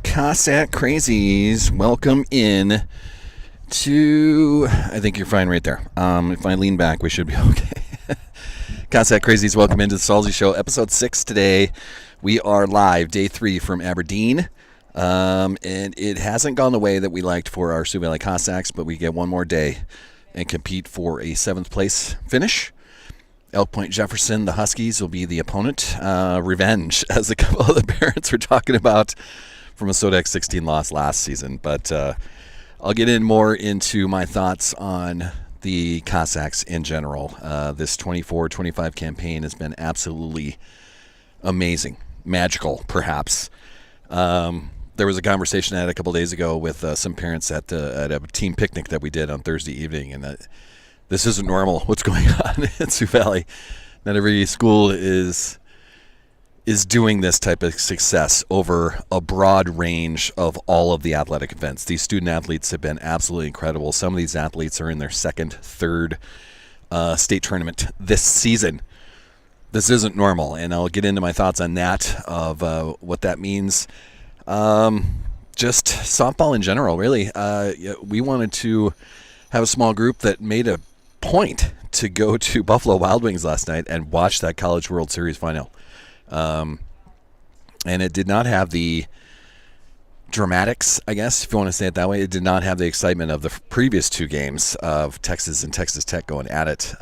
Cossack Crazies, welcome in to, I think you're fine right there. If I lean back, we should be okay. Cossack Crazies, welcome into the Salzy Show, episode 6 today. We are live, day 3 from Aberdeen, and it hasn't gone the way that we liked for our Sioux Valley Cossacks, but we get one more day and compete for a 7th place finish. Elk Point Jefferson, the Huskies, will be the opponent. Revenge, as a couple of the parents were talking about from a Sodex 16 loss last season. But I'll get in more into my thoughts on the Cossacks in general. This 24-25 campaign has been absolutely amazing, magical, perhaps. There was a conversation I had a couple days ago with some parents at a team picnic that we did on Thursday evening, and this isn't normal, what's going on in Sioux Valley. Not every school is doing this type of success over a broad range of all of the athletic events. These student athletes have been absolutely incredible. Some of these athletes are in their second, third state tournament this season. This isn't normal, and I'll get into my thoughts on that, of what that means. Just softball in general, really. We wanted to have a small group that made a point to go to Buffalo Wild Wings last night and watch that College World Series final. And it did not have the dramatics, I guess, if you want to say it that way. It did not have the excitement of the previous 2 games of Texas and Texas Tech going at it.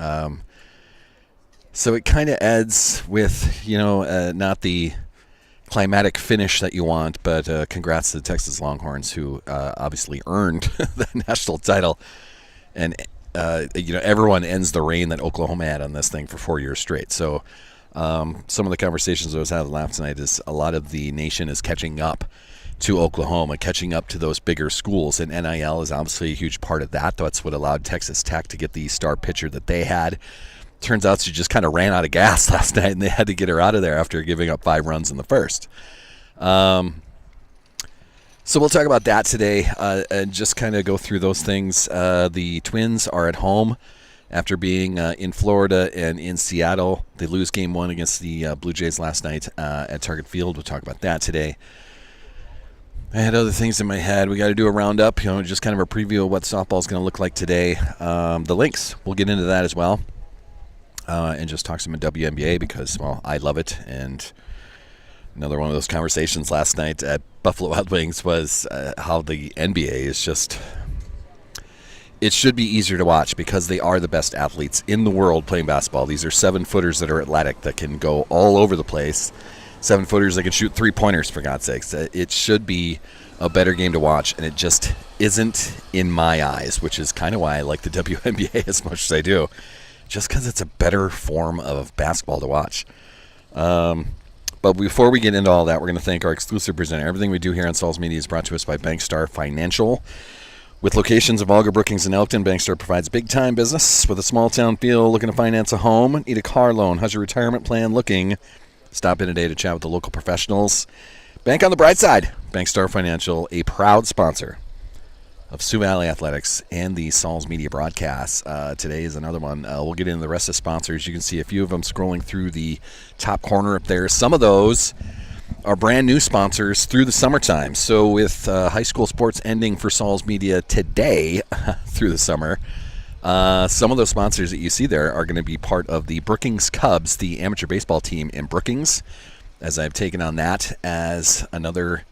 So it kind of adds with, not the climatic finish that you want, but congrats to the Texas Longhorns, who obviously earned the national title. And everyone ends the reign that Oklahoma had on this thing for 4 years straight. So some of the conversations I was having last night is a lot of the nation is catching up to Oklahoma, catching up to those bigger schools, and NIL is obviously a huge part of that. That's what allowed Texas Tech to get the star pitcher that they had. Turns out she just kind of ran out of gas last night, and they had to get her out of there after giving up 5 runs in the first. So we'll talk about that today and just kind of go through those things. The Twins are at home after being in Florida and in Seattle. They lose game 1 against the Blue Jays last night at Target Field. We'll talk about that today. I had other things in my head. We got to do a roundup, just kind of a preview of what softball is going to look like today. The Lynx, we'll get into that as well, and just talk some WNBA because, well, I love it. And another one of those conversations last night at Buffalo Wild Wings was how the NBA is just, it should be easier to watch because they are the best athletes in the world playing basketball. These are 7-footers that are athletic, that can go all over the place. 7-footers that can shoot 3-pointers, for God's sakes. It should be a better game to watch, and it just isn't in my eyes, which is kind of why I like the WNBA as much as I do, just because it's a better form of basketball to watch. But before we get into all that, we're going to thank our exclusive presenter. Everything we do here on Salz Media is brought to us by Bankstar Financial. With locations of Alga, Brookings, and Elkton, Bankstar provides big-time business with a small-town feel. Looking to finance a home? Need a car loan? How's your retirement plan looking? Stop in today to chat with the local professionals. Bank on the bright side. Bankstar Financial, a proud sponsor of Sioux Valley Athletics and the Salz Media broadcast. Today is another one. We'll get into the rest of the sponsors. You can see a few of them scrolling through the top corner up there. Some of those are brand new sponsors through the summertime. So with high school sports ending for Salz Media today through the summer, some of those sponsors that you see there are going to be part of the Brookings Cubs, the amateur baseball team in Brookings, as I've taken on that as another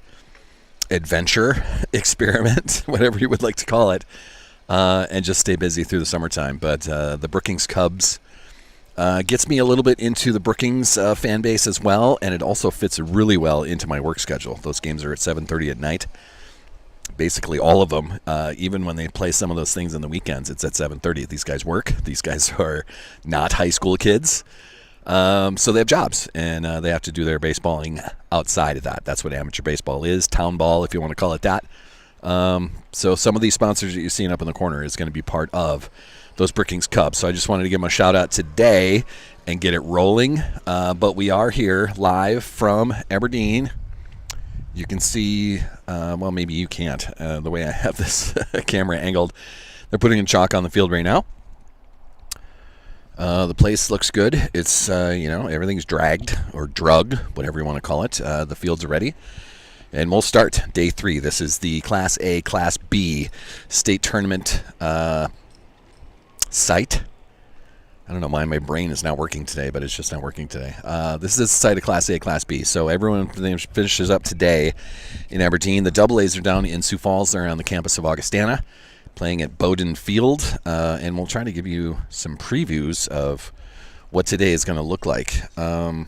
adventure experiment, whatever you would like to call it, and just stay busy through the summertime. But the Brookings Cubs gets me a little bit into the Brookings fan base as well, and it also fits really well into my work schedule. Those games are at 7:30 at night. Basically all of them, even when they play some of those things on the weekends, it's at 7:30. These guys work. These guys are not high school kids. So they have jobs, and they have to do their baseballing outside of that. That's what amateur baseball is, town ball, if you want to call it that. So some of these sponsors that you're seeing up in the corner is going to be part of those Brookings Cubs. So I just wanted to give them a shout-out today and get it rolling. But we are here live from Aberdeen. You can see, well, maybe you can't, the way I have this camera angled. They're putting in chalk on the field right now. The place looks good. It's, everything's dragged or drug, whatever you want to call it. The fields are ready. And we'll start day 3. This is the Class A, Class B state tournament site. I don't know why my brain is not working today, but it's just not working today. This is the site of Class A, Class B. So everyone finishes up today in Aberdeen. The Double A's are down in Sioux Falls. They're on the campus of Augustana, playing at Bowden Field. And we'll try to give you some previews of what today is going to look like. I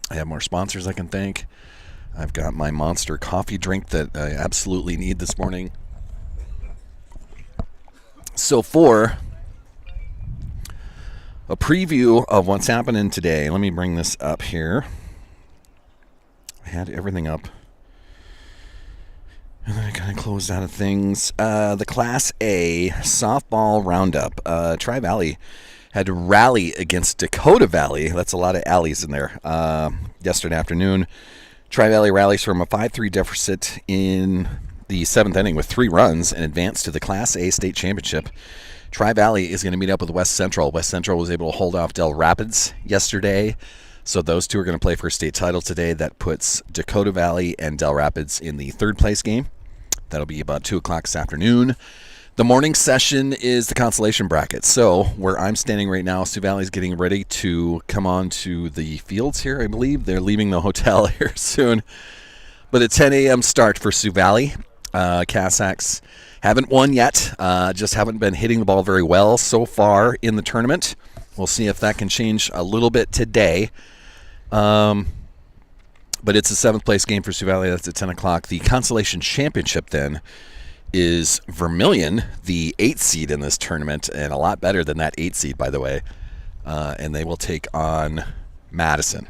have more sponsors I can thank. I've got my Monster coffee drink that I absolutely need this morning. So for a preview of what's happening today, let me bring this up here. I had everything up, and then I kind of closed out of things. The Class A softball roundup. Tri-Valley had to rally against Dakota Valley. That's a lot of alleys in there. Yesterday afternoon, Tri-Valley rallies from a 5-3 deficit in the 7th inning with 3 runs and advanced to the Class A state championship. Tri-Valley is going to meet up with West Central. West Central was able to hold off Del Rapids yesterday, so those two are going to play for a state title today. That puts Dakota Valley and Del Rapids in the 3rd place game. That'll be about 2 o'clock this afternoon. The morning session is the consolation bracket. So where I'm standing right now, Sioux Valley is getting ready to come on to the fields here, I believe. They're leaving the hotel here soon. But a 10 a.m. start for Sioux Valley. Cassacks haven't won yet, just haven't been hitting the ball very well so far in the tournament. We'll see if that can change a little bit today. But it's a 7th place game for Sioux Valley. That's at 10 o'clock. The consolation championship then is Vermilion, the 8th seed in this tournament, and a lot better than that 8th seed, by the way. And they will take on Madison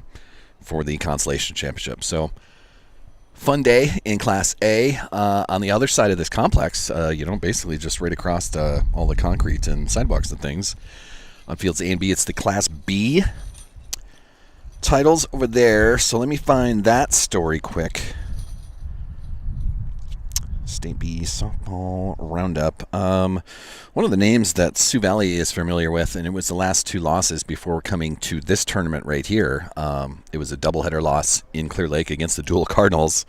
for the consolation championship. So fun day in Class A. On the other side of this complex, basically just right across all the concrete and sidewalks and things. On fields A and B, it's the Class B titles over there. So let me find that story quick. State B softball roundup. One of the names that Sioux Valley is familiar with, and it was the last 2 losses before coming to this tournament right here. It was a doubleheader loss in Clear Lake against the Dual Cardinals.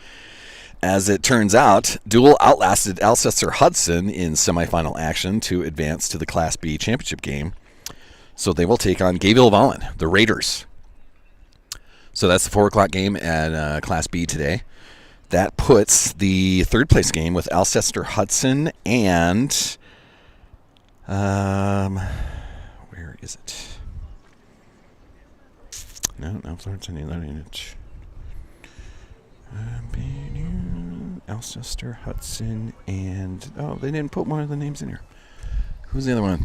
As it turns out, Dual outlasted Alcester-Hudson in semifinal action to advance to the Class B championship game. So they will take on Gayville-Vollen, the Raiders. So that's the 4 o'clock game at Class B today. That puts the 3rd place game with Alcester-Hudson and where is it? No, Florence and Alcester-Hudson and they didn't put one of the names in here. Who's the other one?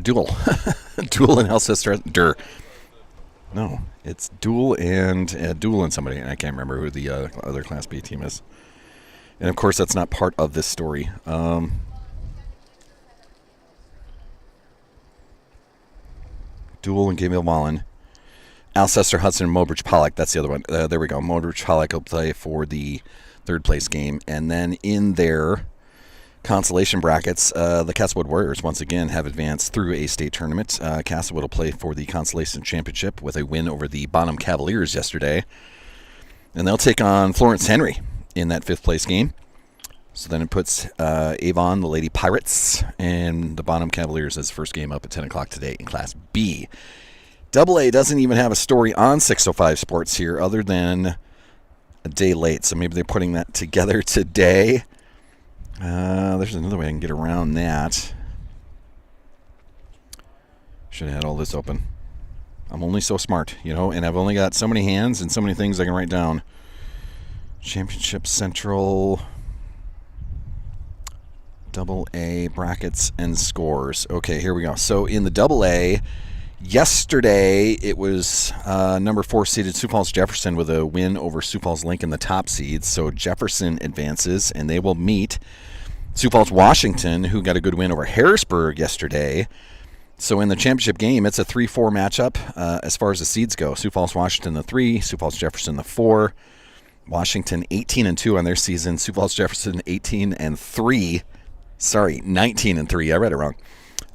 Dual. Dual and Alcester. No, it's Dual and somebody, and I can't remember who the other Class B team is. And of course, that's not part of this story. Dual and Gayville-Vollen. Alcester-Hudson and Mobridge Pollock. That's the other one. There we go. Mobridge Pollock will play for the 3rd place game. And then in their consolation brackets, the Castlewood Warriors once again have advanced through a state tournament. Castlewood will play for the consolation championship with a win over the Bonham Cavaliers yesterday. And they'll take on Florence Henry in that 5th place game. So then it puts Avon, the Lady Pirates, and the Bonham Cavaliers as first game up at 10 o'clock today in Class B. Double A doesn't even have a story on 605 Sports here other than a day late. So maybe they're putting that together today. There's another way I can get around that. Should have had all this open. I'm only so smart, and I've only got so many hands and so many things I can write down. Championship Central, Double A brackets and scores. Okay, here we go. So in the Double A, yesterday it was number 4 seeded Sioux Falls Jefferson with a win over Sioux Falls Lincoln, the top seeds. So Jefferson advances, and they will meet Sioux Falls Washington, who got a good win over Harrisburg yesterday. So in the championship game, it's a 3-4 matchup as far as the seeds go. Sioux Falls Washington the 3, Sioux Falls Jefferson the 4. Washington 18-2 on their season. Sioux Falls Jefferson 18-3. Sorry, 19-3. I read it wrong.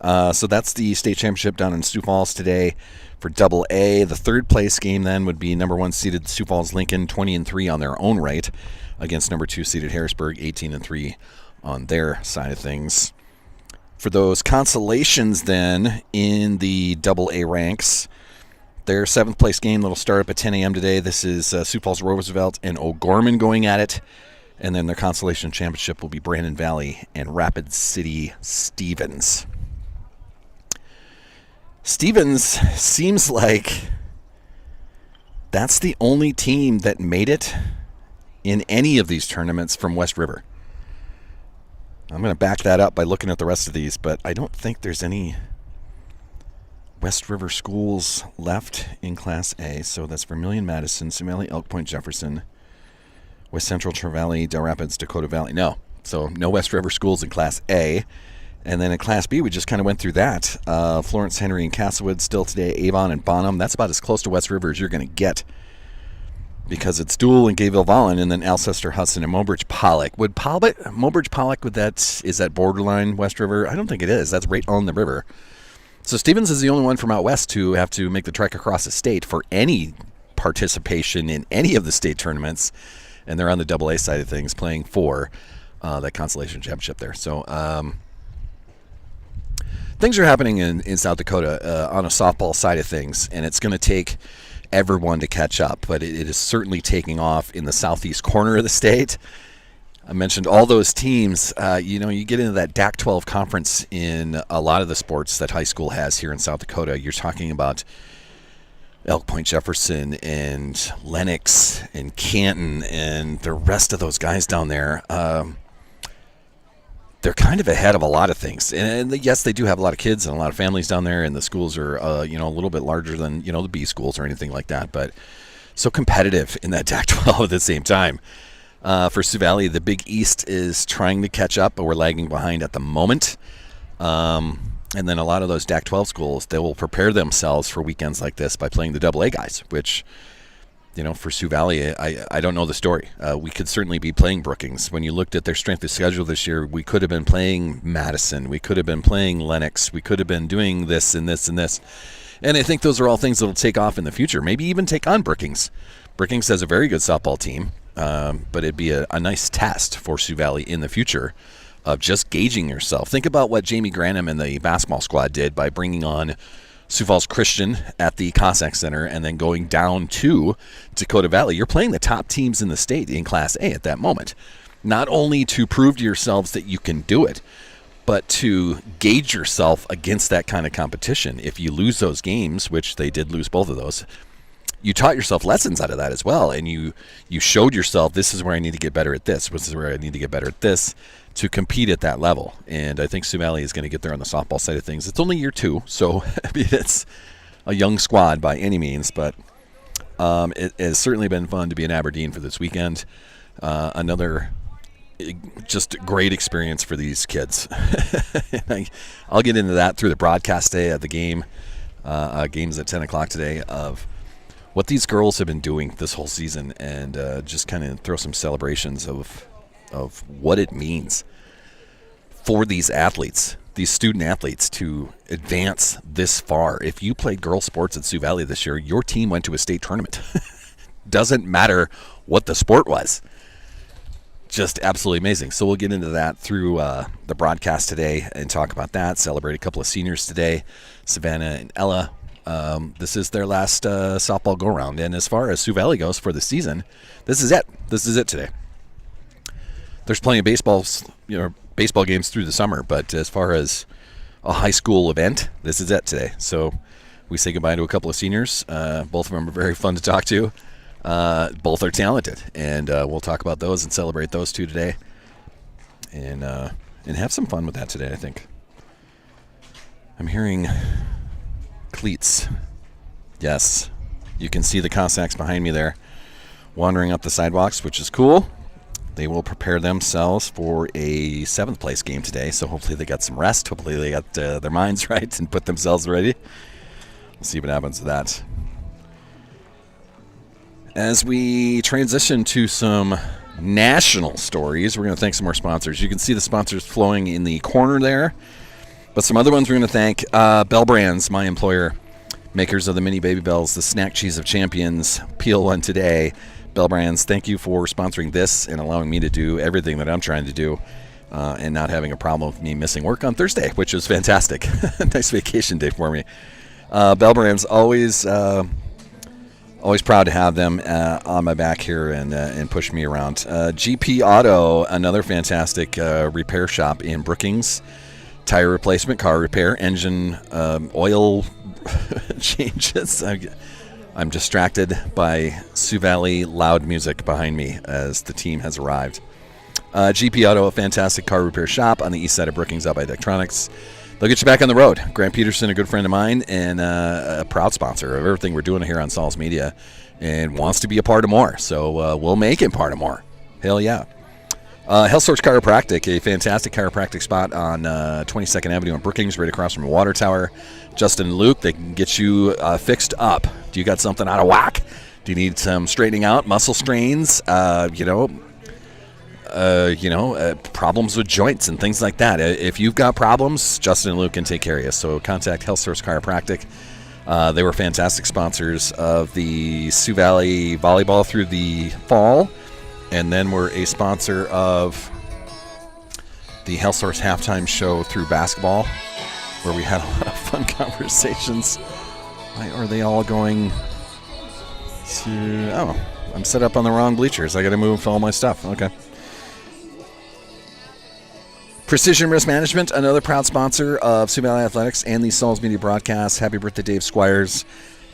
So that's the state championship down in Sioux Falls today for Double A. The third place game then would be number 1 seeded Sioux Falls Lincoln, 20-3 on their own right, against number 2 seeded Harrisburg, 18-3 on their side of things. For those consolations then in the Double A ranks, their 7th place game that'll start up at 10 a.m. today. This is Sioux Falls Roosevelt and O'Gorman going at it. And then their consolation championship will be Brandon Valley and Rapid City Stevens. Stevens seems like that's the only team that made it in any of these tournaments from West River. I'm going to back that up by looking at the rest of these, but I don't think there's any West River schools left in Class A. So that's Vermilion, Madison, Sioux Valley, Elk Point, Jefferson, West Central, Trevally, Del Rapids, Dakota Valley. No. So no West River schools in Class A. And then in Class B, we just kind of went through that. Florence, Henry, and Castlewood still today. Avon and Bonham. That's about as close to West River as you're going to get, because it's Dual and Gayville Vollen, and then Alcester, Hudson, and Mobridge Pollock. Mobridge Pollock, is that borderline West River? I don't think it is. That's right on the river. So Stevens is the only one from out west to have to make the trek across the state for any participation in any of the state tournaments, and they're on the Double A side of things, playing for that consolation championship there. So things are happening in South Dakota on a softball side of things, and it's going to take everyone to catch up, but it is certainly taking off in the southeast corner of the state. I mentioned all those teams. You get into that DAC-12 conference in a lot of the sports that high school has here in South Dakota. You're talking about Elk Point, Jefferson, and Lennox, and Canton, and the rest of those guys down there. They're kind of ahead of a lot of things. And yes, they do have a lot of kids and a lot of families down there, and the schools are, a little bit larger than, the B schools or anything like that. But so competitive in that DAC-12 at the same time. For Sioux Valley, the Big East is trying to catch up, but we're lagging behind at the moment. And then a lot of those DAC-12 schools, they will prepare themselves for weekends like this by playing the Double A guys, which, for Sioux Valley, I don't know the story. We could certainly be playing Brookings. When you looked at their strength of schedule this year, we could have been playing Madison. We could have been playing Lennox. We could have been doing this and this and this. And I think those are all things that will take off in the future, maybe even take on Brookings. Brookings has a very good softball team, but it'd be a nice test for Sioux Valley in the future of just gauging yourself. Think about what Jamie Granham and the basketball squad did by bringing on Sioux Falls Christian at the Cossack Center and then going down to Dakota Valley. You're playing the top teams in the state in Class A at that moment. Not only to prove to yourselves that you can do it, but to gauge yourself against that kind of competition. If you lose those games, which they did lose both of those, you taught yourself lessons out of that as well, and you showed yourself, this is where I need to get better at this, this is where I need to get better at this, to compete at that level. And I think Sioux Valley is going to get there on the softball side of things. It's only year 2, so it's a young squad by any means, but it has certainly been fun to be in Aberdeen for this weekend. Another just great experience for these kids. I'll get into that through the broadcast day of the game. Games at 10 o'clock today, of what these girls have been doing this whole season, and just kind of throw some celebrations of what it means for these athletes, these student athletes, to advance this far. If you played girls sports at Sioux Valley this year, your team went to a state tournament. Doesn't matter what the sport was. Just absolutely amazing. So we'll get into that through the broadcast today and talk about that. Celebrate a couple of seniors today, Savannah and Ella. This is their last softball go-around. And as far as Sioux Valley goes for the season, this is it. This is it today. There's plenty of baseball games through the summer, but as far as a high school event, this is it today. So we say goodbye to a couple of seniors. Both of them are very fun to talk to. Both are talented, and we'll talk about those and celebrate those two today, and have some fun with that today, I think. I'm hearing cleats. Yes, you can see the Cossacks behind me there wandering up the sidewalks, which is cool. They will prepare themselves for a 7th place game today, so hopefully they got some rest. Hopefully they got their minds right and put themselves ready. We'll see what happens with that. As we transition to some national stories, we're going to thank some more sponsors. You can see the sponsors flowing in the corner there. But some other ones we're going to thank. Bell Brands, my employer, makers of the mini baby bells, the snack cheese of champions. Peel one today. Bell Brands, thank you for sponsoring this and allowing me to do everything that I'm trying to do and not having a problem with me missing work on Thursday, which is fantastic. Nice vacation day for me. Bell Brands, always proud to have them on my back here and push me around. GP Auto, another fantastic repair shop in Brookings. Tire replacement, car repair, engine oil changes. I'm distracted by Sioux Valley loud music behind me as the team has arrived. GP Auto, a fantastic car repair shop on the east side of Brookings out by Electronics. They'll get you back on the road. Grant Peterson, a good friend of mine and a proud sponsor of everything we're doing here on Salz Media and wants to be a part of more. So we'll make him part of more. Hell yeah. Health Source Chiropractic, a fantastic chiropractic spot on 22nd Avenue in Brookings, right across from a water tower. Justin and Luke, they can get you fixed up. Do you got something out of whack? Do you need some straightening out, muscle strains, problems with joints and things like that? If you've got problems, Justin and Luke can take care of you. So contact Health Source Chiropractic. They were fantastic sponsors of the Sioux Valley volleyball through the fall. And then we're a sponsor of the Health Source halftime show through basketball, where we had a lot of fun conversations. Why are they all going to... Oh, I'm set up on the wrong bleachers. I got to move all my stuff. Okay. Precision Risk Management, another proud sponsor of Sioux Valley Athletics and the Salz Media broadcast. Happy birthday, Dave Squires.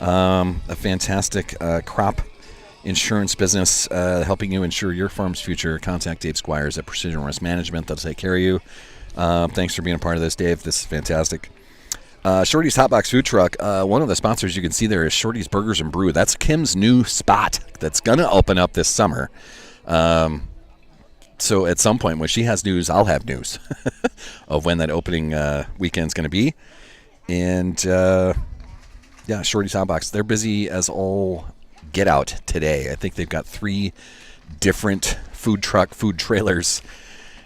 A fantastic crop insurance business helping you insure your farm's future. Contact Dave Squires at Precision Risk Management. They'll take care of you. Thanks for being a part of this, Dave. This is fantastic. Shorty's Hotbox Food Truck. One of the sponsors you can see there is Shorty's Burgers and Brew. That's Kim's new spot that's going to open up this summer. So at some point when she has news, I'll have news of when that opening weekend's going to be. And, yeah, Shorty's Hotbox. They're busy as all get out today. I think they've got 3 different food trailers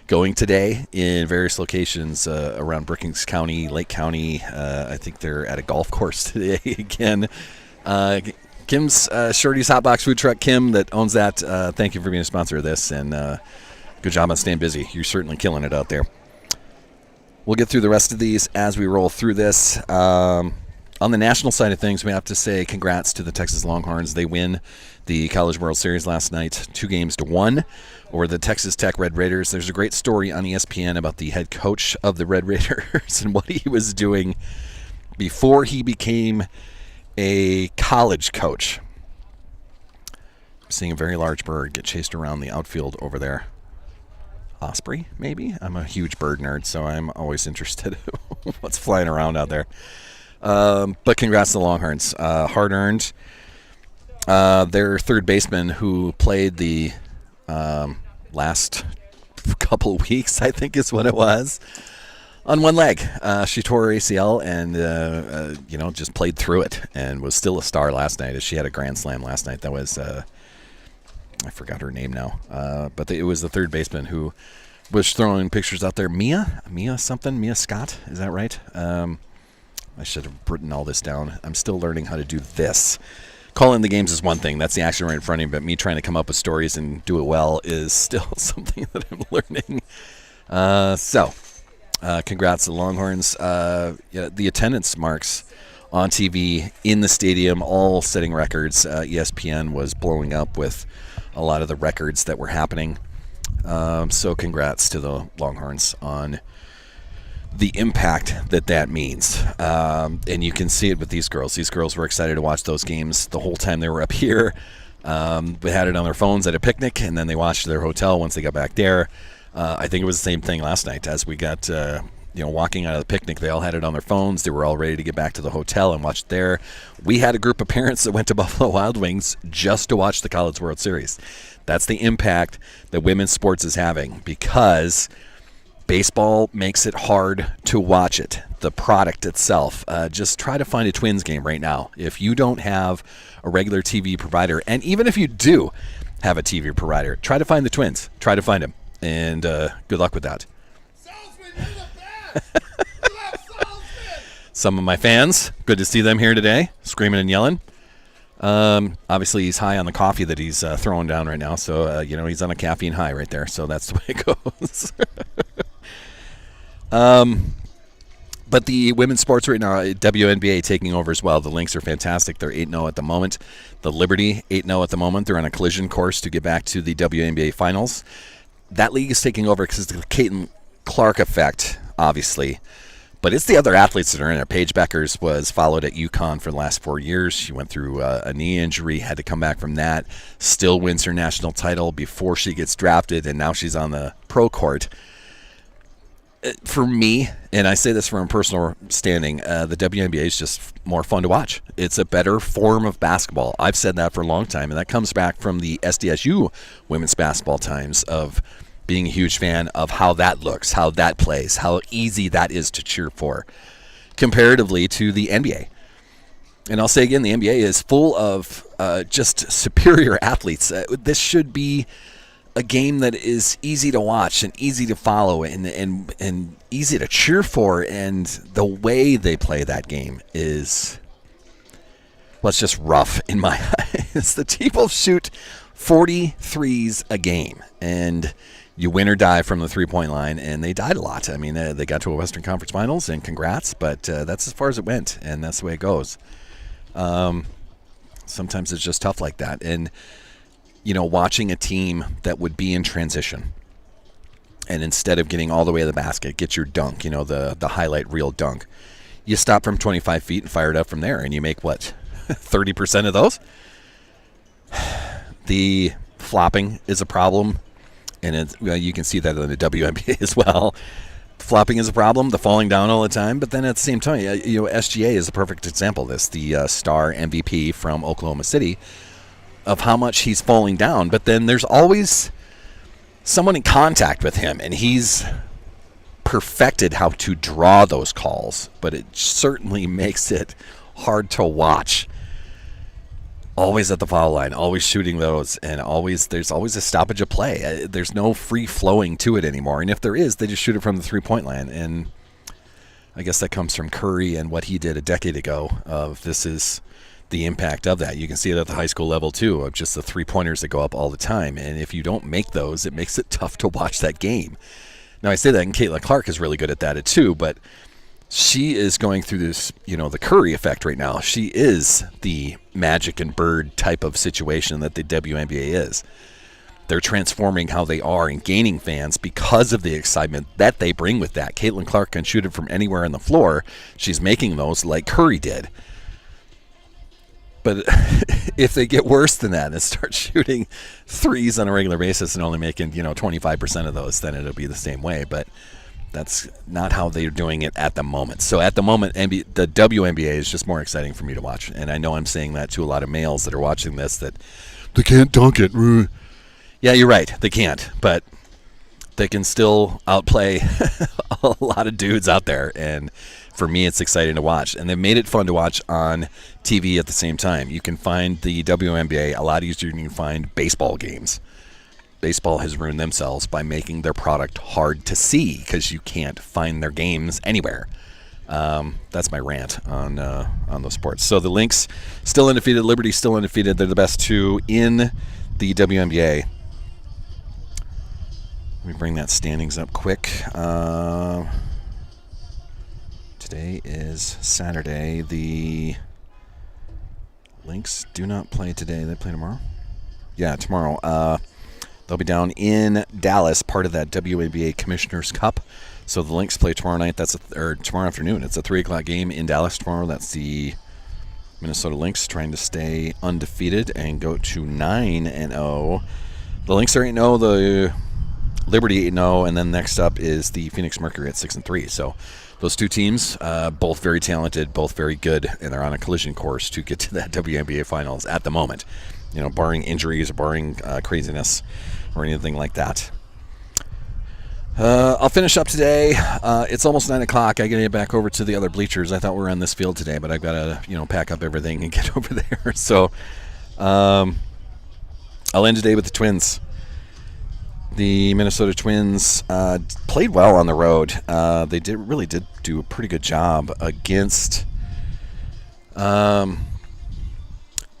going today in various locations around Brookings County, Lake County. I think they're at a golf course today again. Kim's Shorty's Hotbox Food Truck. Kim, that owns that, thank you for being a sponsor of this, and good job on staying busy. You're certainly killing it out there. We'll get through the rest of these as we roll through this. On the national side of things, we have to say congrats to the Texas Longhorns. They win the College World Series last night, 2-1 over the Texas Tech Red Raiders. There's a great story on ESPN about the head coach of the Red Raiders and what he was doing before he became a college coach. I'm seeing a very large bird get chased around the outfield over there. Osprey, maybe? I'm a huge bird nerd, so I'm always interested in what's flying around out there. But congrats to the Longhorns. Hard-earned. Their third baseman, who played the last couple weeks, I think is what it was, on one leg. She tore her ACL and, just played through it and was still a star last night as she had a grand slam last night. That was, I forgot her name now, but it was the third baseman who was throwing pictures out there. Mia Scott, is that right? I should have written all this down. I'm still learning how to do this. Calling the games is one thing. That's the action right in front of me. But me trying to come up with stories and do it well is still something that I'm learning. Congrats to the Longhorns. The attendance marks on TV in the stadium, all setting records. ESPN was blowing up with a lot of the records that were happening. So congrats to the Longhorns on the impact that means. And you can see it with these girls. These girls were excited to watch those games the whole time they were up here. They had it on their phones at a picnic, and then they watched their hotel once they got back there. I think it was the same thing last night. As we got, walking out of the picnic, they all had it on their phones. They were all ready to get back to the hotel and watch it there. We had a group of parents that went to Buffalo Wild Wings just to watch the College World Series. That's the impact that women's sports is having, because baseball makes it hard to watch it. The product itself. Just try to find a Twins game right now. If you don't have a regular TV provider, and even if you do have a TV provider, try to find the Twins. Try to find them. And good luck with that. Salzman, you're the best! You love some of my fans. Good to see them here today, screaming and yelling. Obviously, he's high on the coffee that he's throwing down right now, so he's on a caffeine high right there. So that's the way it goes. But the women's sports right now, WNBA taking over as well. The Lynx are fantastic. They're 8-0 at the moment. The Liberty, 8-0 at the moment. They're on a collision course to get back to the WNBA finals. That league is taking over because of the Caitlin Clark effect, obviously. But it's the other athletes that are in it. Paige Beckers was followed at UConn for the last 4 years. She went through a knee injury, had to come back from that. Still wins her national title before she gets drafted, and now she's on the pro court. For me, and I say this from a personal standing, the WNBA is just more fun to watch. It's a better form of basketball. I've said that for a long time, and that comes back from the SDSU women's basketball times of being a huge fan of how that looks, how that plays, how easy that is to cheer for, comparatively to the NBA. And I'll say again, the NBA is full of just superior athletes. This should be a game that is easy to watch and easy to follow and easy to cheer for, and the way they play that game is, well, it's just rough in my eyes. The people shoot 43s a game, and you win or die from the three-point line, and they died a lot. I mean, they got to a Western Conference Finals, and congrats, but that's as far as it went, and that's the way it goes. Sometimes it's just tough like that, and watching a team that would be in transition, and instead of getting all the way to the basket, get your dunk, the highlight reel dunk, you stop from 25 feet and fire it up from there, and you make, 30% of those? The flopping is a problem, and you can see that in the WNBA as well. Flopping is a problem, the falling down all the time, but then at the same time, SGA is a perfect example of this, the star MVP from Oklahoma City, of how much he's falling down, but then there's always someone in contact with him, and he's perfected how to draw those calls, but it certainly makes it hard to watch. Always at the foul line, always shooting those, and there's always a stoppage of play. There's no free-flowing to it anymore, and if there is, they just shoot it from the three-point line, and I guess that comes from Curry and what he did a decade ago. This is the impact of that. You can see it at the high school level too, of just the three-pointers that go up all the time, and if you don't make those, it makes it tough to watch that game. Now I say that, and Caitlin Clark is really good at that too, but she is going through this, the Curry effect right now. She is the Magic and Bird type of situation that the WNBA is. They're transforming how they are and gaining fans because of the excitement that they bring with that. Caitlin Clark can shoot it from anywhere on the floor. She's making those like Curry did. But if they get worse than that and start shooting threes on a regular basis and only making 25% of those, then it'll be the same way. But that's not how they're doing it at the moment. So at the moment, the WNBA is just more exciting for me to watch. And I know I'm saying that to a lot of males that are watching this, that they can't dunk it. Yeah, you're right. They can't. But they can still outplay a lot of dudes out there. And for me, it's exciting to watch. And they've made it fun to watch on TV at the same time. You can find the WNBA a lot easier than you can find baseball games. Baseball has ruined themselves by making their product hard to see because you can't find their games anywhere. That's my rant on those sports. So the Lynx still undefeated, Liberty still undefeated. They're the best two in the WNBA. Let me bring that standings up quick. Today is Saturday. The Lynx do not play today. They play tomorrow? Yeah, tomorrow. They'll be down in Dallas, part of that WNBA Commissioner's Cup. So the Lynx play tomorrow night. Or tomorrow afternoon. It's a 3 o'clock game in Dallas tomorrow. That's the Minnesota Lynx trying to stay undefeated and go to 9-0. The Lynx are 8-0. The Liberty 8-0. And then next up is the Phoenix Mercury at 6-3. So those two teams, both very talented, both very good, and they're on a collision course to get to that WNBA Finals at the moment. Barring injuries, barring craziness, or anything like that. I'll finish up today. It's almost 9 o'clock. I got to get back over to the other bleachers. I thought we were on this field today, but I've got to, pack up everything and get over there. So I'll end today with the Twins. The Minnesota Twins played well on the road. They really did do a pretty good job against. They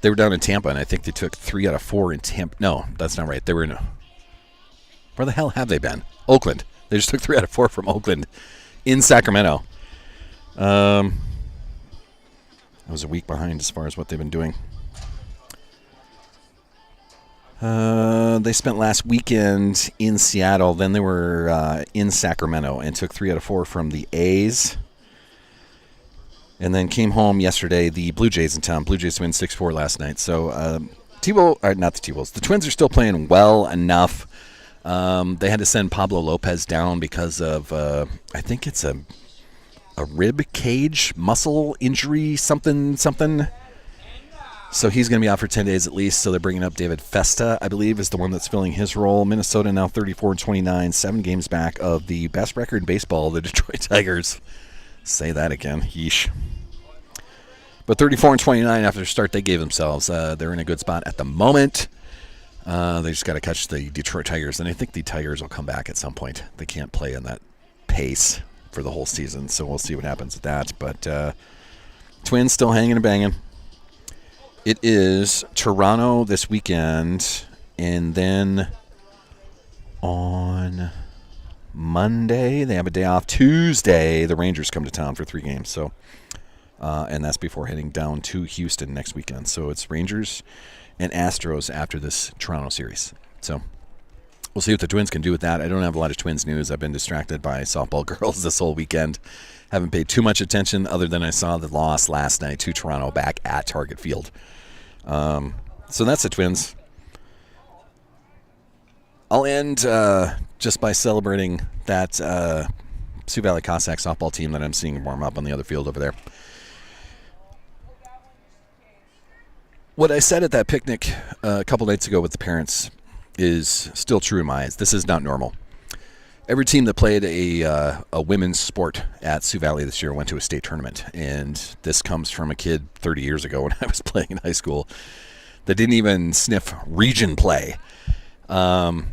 were down in Tampa, and I think they took 3 out of 4 in Tampa. No, that's not right. They were in. Where the hell have they been? Oakland. They just took 3 out of 4 from Oakland in Sacramento. I was a week behind as far as what they've been doing. They spent last weekend in Seattle. Then they were in Sacramento and took 3 out of 4 from the A's. And then came home yesterday. The Blue Jays in town. Blue Jays win 6-4 last night. So not the T-Wolves. The Twins are still playing well enough. They had to send Pablo Lopez down because of I think it's a rib cage muscle injury, something. So he's going to be out for 10 days at least. So they're bringing up David Festa, I believe, is the one that's filling his role. Minnesota now 34-29, 7 games back of the best record in baseball, the Detroit Tigers. Say that again. Yeesh. But 34-29 after the start they gave themselves. They're in a good spot at the moment. They just got to catch the Detroit Tigers, and I think the Tigers will come back at some point. They can't play on that pace for the whole season, so we'll see what happens with that. But Twins still hanging and banging. It is Toronto this weekend, and then on Monday they have a day off. Tuesday the Rangers come to town for 3 games, so and that's before heading down to Houston next weekend. So it's Rangers and Astros after this Toronto series. So we'll see what the Twins can do with that. I don't have a lot of Twins news. I've been distracted by softball girls this whole weekend. Haven't paid too much attention other than I saw the loss last night to Toronto back at Target Field. So that's the Twins. I'll end just by celebrating that Sioux Valley Cossack softball team that I'm seeing warm up on the other field over there. What I said at that picnic a couple nights ago with the parents is still true in my eyes. This is not normal. Every team that played a women's sport at Sioux Valley this year went to a state tournament. And this comes from a kid 30 years ago when I was playing in high school that didn't even sniff region play. When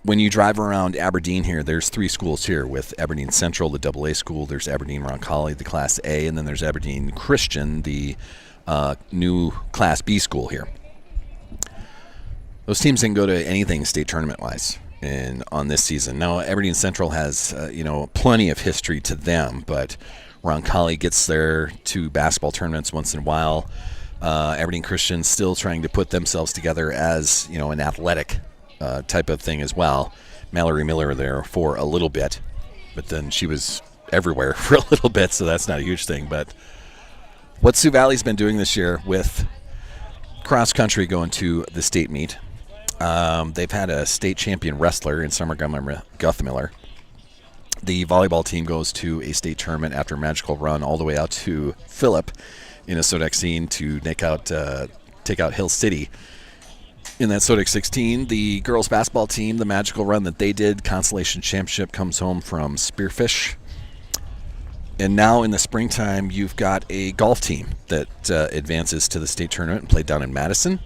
you drive around Aberdeen here, there's 3 schools here with Aberdeen Central, the AA school. There's Aberdeen Roncalli, the Class A. And then there's Aberdeen Christian, the new Class B school here. Those teams didn't go to anything state tournament-wise on this season. Now, Aberdeen Central has plenty of history to them, but Roncalli gets there to basketball tournaments once in a while. Aberdeen Christian still trying to put themselves together as an athletic type of thing as well. Mallory Miller there for a little bit, but then she was everywhere for a little bit, so that's not a huge thing. But what Sioux Valley's been doing this year with cross country going to the state meet. They've had a state champion wrestler in Summer Guthmiller. The volleyball team goes to a state tournament after a magical run all the way out to Phillip in a Sodex scene to take out Hill City. In that Sodex 16, the girls basketball team, the magical run that they did, Consolation Championship, comes home from Spearfish. And now in the springtime, you've got a golf team that advances to the state tournament and played down in Madison.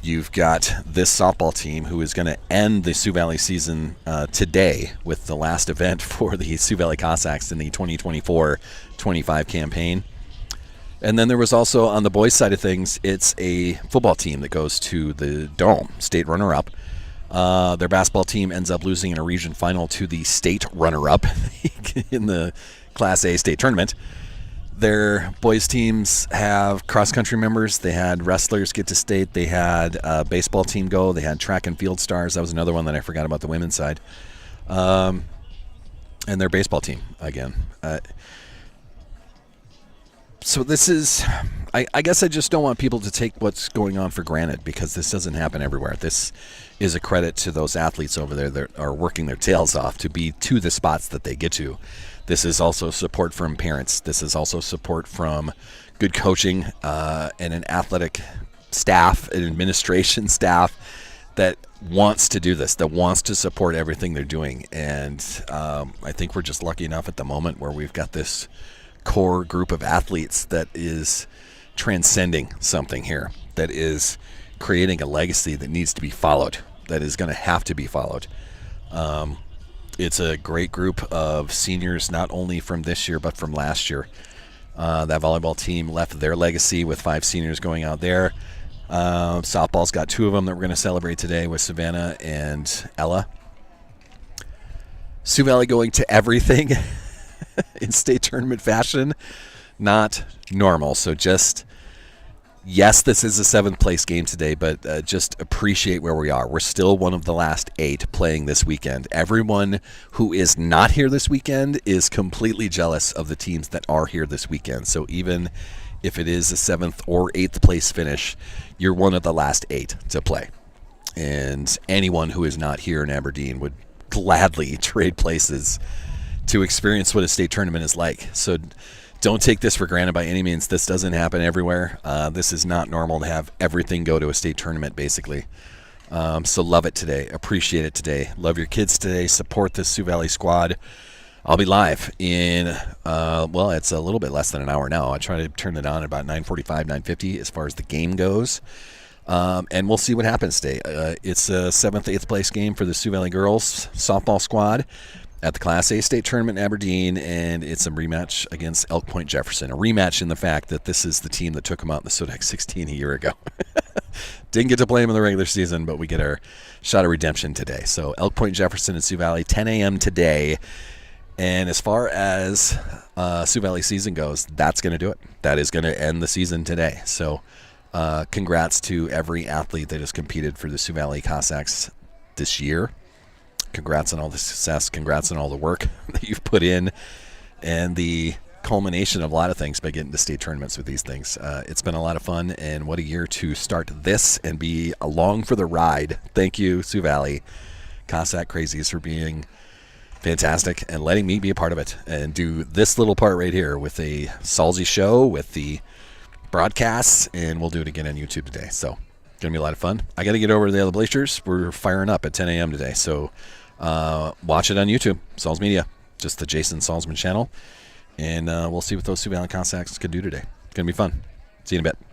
You've got this softball team who is going to end the Sioux Valley season today with the last event for the Sioux Valley Cossacks in the 2024-25 campaign. And then there was also, on the boys' side of things, it's a football team that goes to the Dome, state runner-up. Their basketball team ends up losing in a region final to the state runner-up in the Class A state tournament. Their boys teams have cross-country members. They had wrestlers get to state. They had a baseball team go. They had track and field stars. That was another one that I forgot about the women's side. And their baseball team, again. So this is, I guess I just don't want people to take what's going on for granted because this doesn't happen everywhere. This is a credit to those athletes over there that are working their tails off to be to the spots that they get to. This is also support from parents. This is also support from good coaching and an athletic staff, an administration staff that wants to do this, that wants to support everything they're doing. And I think we're just lucky enough at the moment where we've got this core group of athletes that is transcending something here, that is creating a legacy that needs to be followed. that is going to have to be followed. It's a great group of seniors, not only from this year but from last year. That volleyball team left their legacy with 5 seniors going out there. Softball's got 2 of them that we're going to celebrate today with Savannah and Ella. Sioux Valley going to everything in state tournament fashion, not normal. So just, yes, this is a 7th place game today, but just appreciate where we are. We're still one of the last 8 playing this weekend. Everyone who is not here this weekend is completely jealous of the teams that are here this weekend. So even if it is a 7th or 8th place finish, you're one of the last 8 to play. And anyone who is not here in Aberdeen would gladly trade places to experience what a state tournament is like. So don't take this for granted by any means. This doesn't happen everywhere. This is not normal to have everything go to a state tournament, basically. So love it today. Appreciate it today. Love your kids today. Support the Sioux Valley squad. I'll be live in, it's a little bit less than an hour now. I try to turn it on at about 9:45, 9:50 as far as the game goes. And we'll see what happens today. It's a 7th, 8th place game for the Sioux Valley girls softball squad at the Class A state tournament in Aberdeen, and it's a rematch against Elk Point Jefferson. A rematch in the fact that this is the team that took them out in the Sodex 16 a year ago. Didn't get to play them in the regular season, but we get our shot of redemption today. So Elk Point Jefferson and Sioux Valley, 10 a.m. today. And as far as Sioux Valley season goes, that's going to do it. That is going to end the season today. So congrats to every athlete that has competed for the Sioux Valley Cossacks this year. Congrats on all the success. Congrats on all the work that you've put in and the culmination of a lot of things by getting to state tournaments with these things. It's been a lot of fun, and what a year to start this and be along for the ride. Thank you, Sioux Valley Cossack Crazies, for being fantastic and letting me be a part of it and do this little part right here with a Salzy Show, with the broadcasts, and we'll do it again on YouTube today. So it's going to be a lot of fun. I got to get over to the other bleachers. We're firing up at 10 a.m. today. So watch it on YouTube, Salz Media, just the Jason Salzman channel. And we'll see what those Sioux Valley Cossacks can do today. It's going to be fun. See you in a bit.